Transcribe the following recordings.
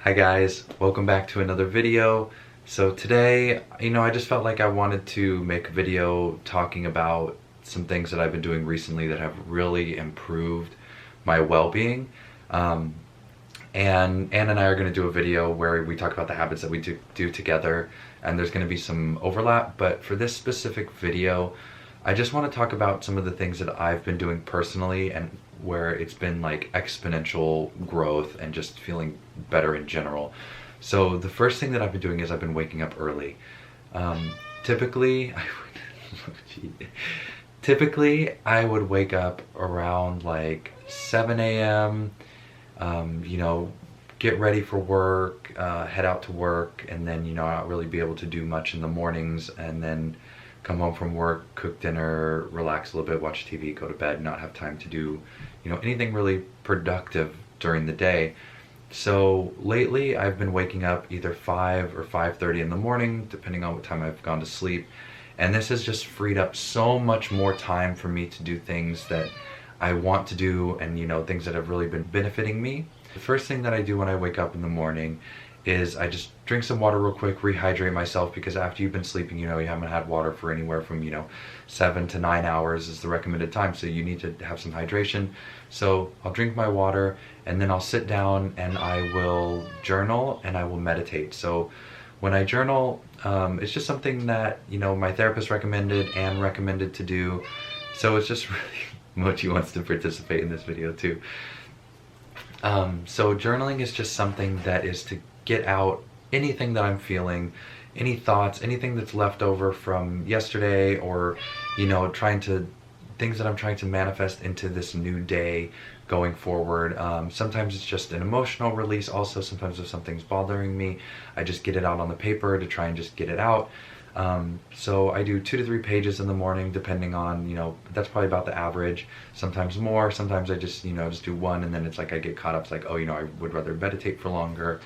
Hi guys, welcome back to another video. So today, I just felt like I wanted to make a video talking about some things that I've been doing recently that have really improved my well-being. And Ann and I are going to do a video where we talk about the habits that we do together, and there's going to be some overlap, but for this specific video, I just want to talk about some of the things that I've been doing personally and where it's been like exponential growth and just feeling better in general. So the first thing that I've been doing is I've been waking up early. Typically, I would wake up around like 7 a.m., get ready for work, head out to work, and then, not really be able to do much in the mornings, and then come home from work, cook dinner, relax a little bit, watch TV, go to bed, not have time to do, anything really productive during the day. So lately I've been waking up either 5 or 5:30 in the morning, depending on what time I've gone to sleep. And this has just freed up so much more time for me to do things that I want to do and, things that have really been benefiting me. The first thing that I do when I wake up in the morning is I just drink some water real quick, rehydrate myself, because after you've been sleeping, you haven't had water for anywhere from, 7 to 9 hours is the recommended time. So you need to have some hydration. So I'll drink my water and then I'll sit down and I will journal and I will meditate. So when I journal, it's just something that, my therapist recommended and recommended to do. So it's just really Mochi wants to participate in this video too. So journaling is just something that is to get out anything that I'm feeling, any thoughts, anything that's left over from yesterday, or things that I'm trying to manifest into this new day going forward. Sometimes it's just an emotional release. Also, sometimes if something's bothering me, I just get it out on the paper to try and just get it out. So I do 2 to 3 pages in the morning, depending on, that's probably about the average. Sometimes more, sometimes I just, just do one, and then it's like I get caught up. It's like, oh, I would rather meditate for longer.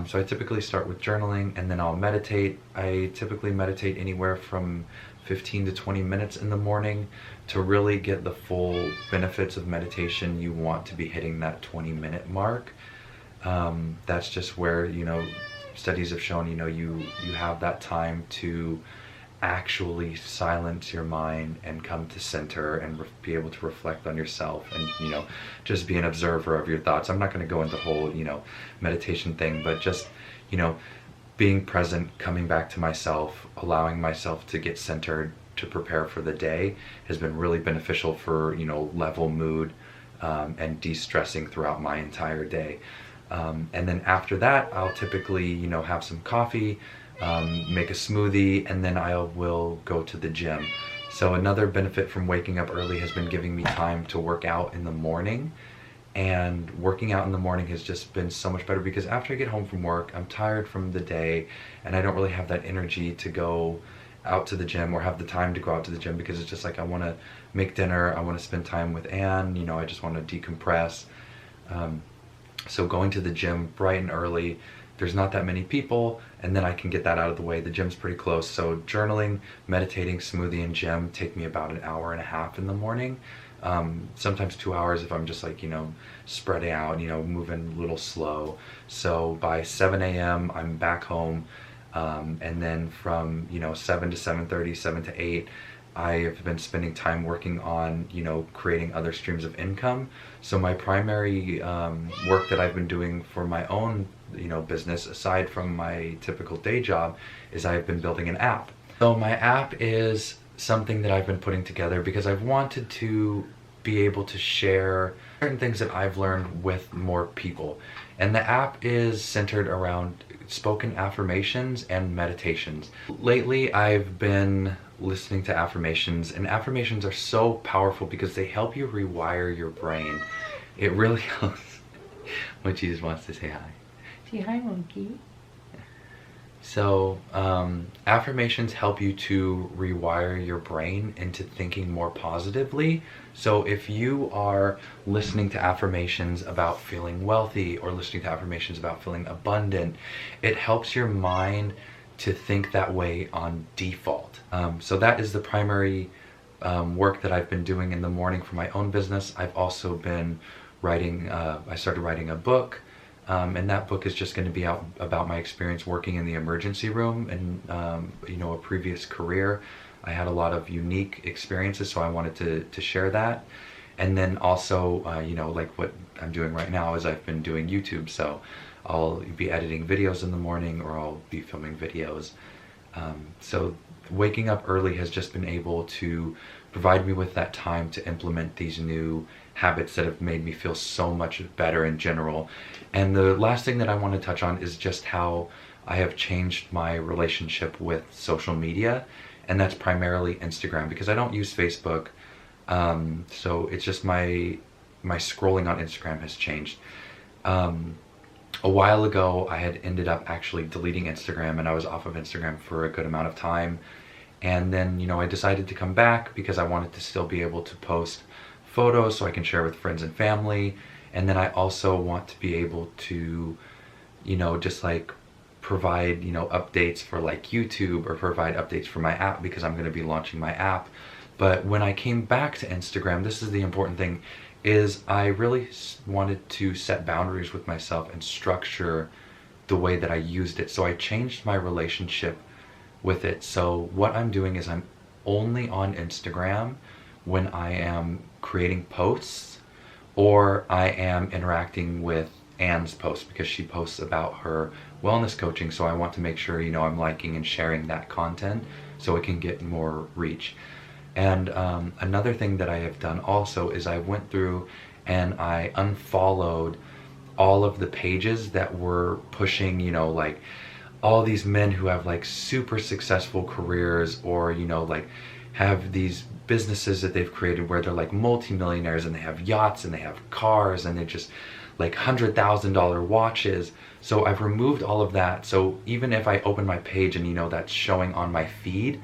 So I typically start with journaling and then I'll meditate. I typically meditate anywhere from 15 to 20 minutes in the morning. To really get the full benefits of meditation, you want to be hitting that 20-minute mark. That's just where, studies have shown, you have that time to actually silence your mind and come to center and be able to reflect on yourself and, just be an observer of your thoughts. I'm not going to go into the whole, meditation thing, but just, being present, coming back to myself, allowing myself to get centered, to prepare for the day has been really beneficial for, level mood and de-stressing throughout my entire day. And then after that, I'll typically, have some coffee, make a smoothie, and then I will go to the gym. So another benefit from waking up early has been giving me time to work out in the morning. And working out in the morning has just been so much better, because after I get home from work, I'm tired from the day and I don't really have that energy to go out to the gym or have the time to go out to the gym, because it's just like I want to make dinner, I want to spend time with Anne, I just want to decompress. So going to the gym bright and early, there's not that many people, and then I can get that out of the way. The gym's pretty close. So journaling, meditating, smoothie, and gym take me about an hour and a half in the morning. Sometimes 2 hours if I'm just like, spreading out, moving a little slow. So by 7 a.m. I'm back home. And then from, 7 to 7:30, 7 to 8, I have been spending time working on, creating other streams of income. So my primary work that I've been doing for my own, business, aside from my typical day job, is I've been building an app. So my app is something that I've been putting together because I've wanted to be able to share certain things that I've learned with more people. And the app is centered around spoken affirmations and meditations. Lately, I've been listening to affirmations, and affirmations are so powerful because they help you rewire your brain. It really helps. Mochi just wants to say hi. Say hi, monkey. So affirmations help you to rewire your brain into thinking more positively. So if you are listening to affirmations about feeling wealthy or listening to affirmations about feeling abundant, it helps your mind to think that way on default. So that is the primary work that I've been doing in the morning for my own business. I've also been writing, I started writing a book. And that book is just going to be out about my experience working in the emergency room and a previous career. I had a lot of unique experiences, so I wanted to share that. And then also, like what I'm doing right now is I've been doing YouTube, so I'll be editing videos in the morning or I'll be filming videos. So waking up early has just been able to provide me with that time to implement these new habits that have made me feel so much better in general. And the last thing that I want to touch on is just how I have changed my relationship with social media, and that's primarily Instagram because I don't use Facebook. So it's just my scrolling on Instagram has changed. A while ago, I had ended up actually deleting Instagram, and I was off of Instagram for a good amount of time. And then, I decided to come back because I wanted to still be able to post photos so I can share with friends and family. And then I also want to be able to, just like provide, updates for like YouTube or provide updates for my app because I'm going to be launching my app. But when I came back to Instagram, this is the important thing, is I really wanted to set boundaries with myself and structure the way that I used it. So I changed my relationship with it. So what I'm doing is I'm only on Instagram when I am creating posts or I am interacting with Anne's posts because she posts about her wellness coaching. So I want to make sure, I'm liking and sharing that content so it can get more reach. And another thing that I have done also is I went through and I unfollowed all of the pages that were pushing, like all these men who have like super successful careers or, like have these businesses that they've created where they're like multimillionaires and they have yachts and they have cars and they just like $100,000 watches. So I've removed all of that. So even if I open my page and, that's showing on my feed,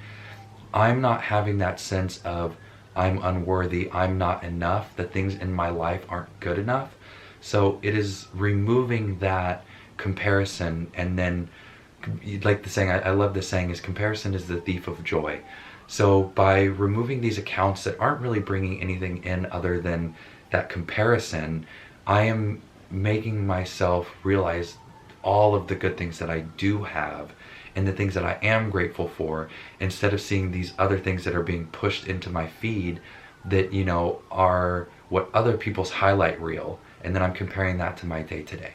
I'm not having that sense of I'm unworthy, I'm not enough, that things in my life aren't good enough. So it is removing that comparison, and then like the saying, I love this saying, is comparison is the thief of joy. So by removing these accounts that aren't really bringing anything in other than that comparison, I am making myself realize all of the good things that I do have and the things that I am grateful for, instead of seeing these other things that are being pushed into my feed that, are what other people's highlight reel, and then I'm comparing that to my day to day.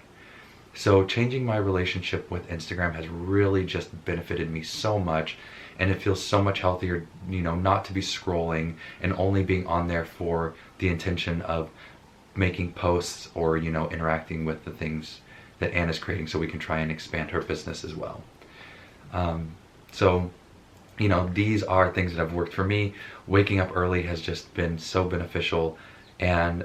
So changing my relationship with Instagram has really just benefited me so much, and it feels so much healthier, not to be scrolling and only being on there for the intention of making posts or, interacting with the things that Anna's creating so we can try and expand her business as well. So, these are things that have worked for me. Waking up early has just been so beneficial, and,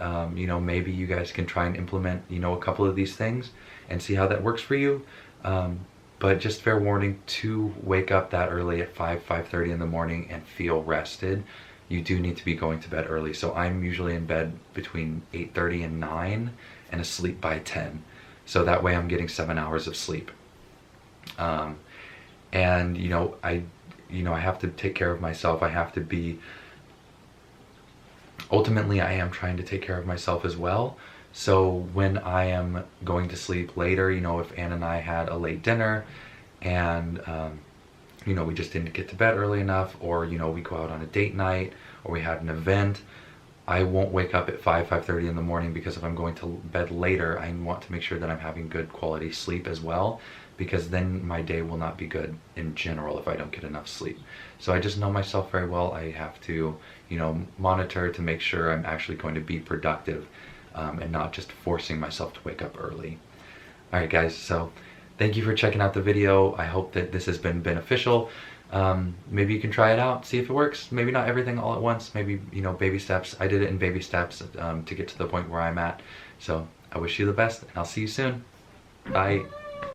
maybe you guys can try and implement, a couple of these things and see how that works for you. But just fair warning, to wake up that early at 5:30 in the morning and feel rested, you do need to be going to bed early. So I'm usually in bed between 8:30 and 9 and asleep by 10. So that way I'm getting 7 hours of sleep. And I have to take care of myself. I have to be, ultimately I am trying to take care of myself as well. So when I am going to sleep later, if Ann and I had a late dinner and we just didn't get to bed early enough, or we go out on a date night, or we had an event, I won't wake up at 5:30 in the morning, because if I'm going to bed later, I want to make sure that I'm having good quality sleep as well, because then my day will not be good in general if I don't get enough sleep. So I just know myself very well. I have to, monitor to make sure I'm actually going to be productive, and not just forcing myself to wake up early. All right, guys, so thank you for checking out the video. I hope that this has been beneficial. Maybe you can try it out, see if it works. Maybe not everything all at once, maybe, baby steps. I did it in baby steps to get to the point where I'm at. So I wish you the best, and I'll see you soon. Bye.